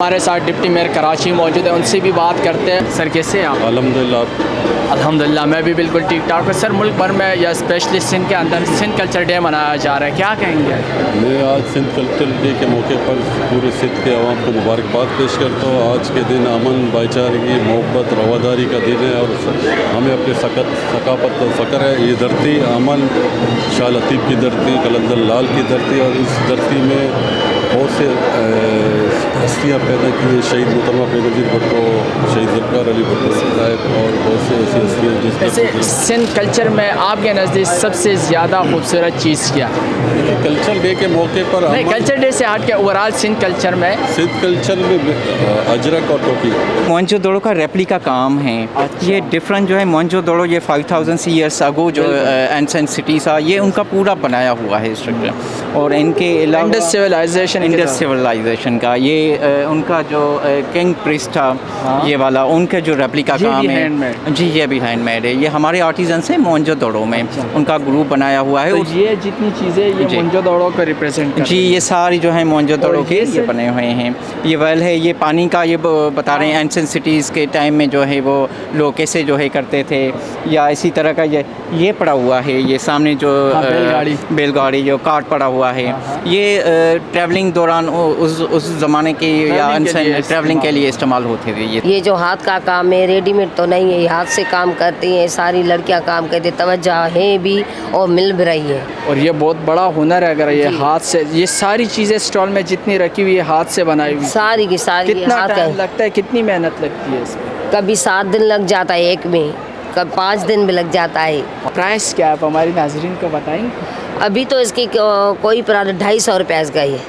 हमारे साथ deputy mayor Karachi मौजूद है, उनसे भी बात करते हैं। सर कैसे हैं आप? अल्हम्दुलिल्लाह मैं भी बिल्कुल ठीक ठाक हूँ। सर मुल्क भर में या स्पेशली सिंध के अंदर सिंध कल्चर डे मनाया जा रहा है, क्या कहेंगे? मैं आज सिंध कल्चर डे के मौके पर पूरे सिंध के अवाम को मुबारकबाद पेश करता हूँ। आज के दिन अमन, भाईचारगी, मोहब्बत, रवादारी का दिन है और हमें अपने सकाफत और फ़ख्र है। ये धरती अमन, शाह लतीफ़ की धरती, कलंदर लाल की धरती, और इस धरती में बहुत से हस्तियाँ पैदा की हैं। शहीद मोहतरमा बेनज़ीर भुट्टो, शहीद ज़ुल्फ़िकार अली भुट्टो साहब और बहुत से ऐसी हस्तियाँ वैसे सिंध कल्चर में आपके नज़दीक सबसे ज़्यादा खूबसूरत चीज़ क्या? कल्चर डे के मौके पर नहीं, कल्चर डे से हट के ओवरऑल सिंध कल्चर में अजरक और टोपी मोहनजोदड़ो का रेप्लिका काम है। ये डिफरेंट जो है मोहनजोदड़ो, ये 5000 ईयर्स अगो जो एंसेंट सिटीज़ था, ये उनका पूरा बनाया हुआ है स्ट्रक्चर। और इनके अलावा इंडस सिविलाइजेशन का ये उनका जो किंग प्रिस्ट था, ये वाला उनका जो रेप्लिका काम है जी, ये भी हैंडमेड है। ये हमारे आर्टिजन से मोहनजोदड़ो में उनका ग्रुप बनाया हुआ है। तो ये जितनी चीज़ें ये मोहनजोदड़ो को रिप्रेजेंट करती जी, ये सारी जो है मोहनजोदड़ो के ये बने हुए हैं। ये वेल है, ये पानी का ये बता रहे हैं एंसेंट सिटीज़ के टाइम में जो है वो लोग कैसे जो है करते थे, या इसी तरह का ये पड़ा हुआ है। ये सामने जो बैलगाड़ी जो कार्ट पड़ा हुआ है, ये ट्रैवलिंग दौरान उस ज़माने के या ट्रैवलिंग के लिए इस्तेमाल होते थे। ये जो हाथ का काम है, रेडीमेड तो नहीं है, हाथ से काम करती हैं सारी लड़कियां, काम करती, तवज्जो है भी और मिल भी रही है। और ये बहुत बड़ा हुनर है। अगर ये हाथ से, ये सारी चीज़ें स्टॉल में जितनी रखी हुई है हाथ से बनाई हुई, सारी की सारी। कितना टाइम लगता है, कितनी मेहनत लगती है इसमें? कभी 7 दिन लग जाता है एक में, कभी 5 दिन भी लग जाता है। प्राइस क्या है आप हमारे नाज़रीन को बताएंगे? अभी तो इसकी कोई प्राइस 250 रुपये का ही है।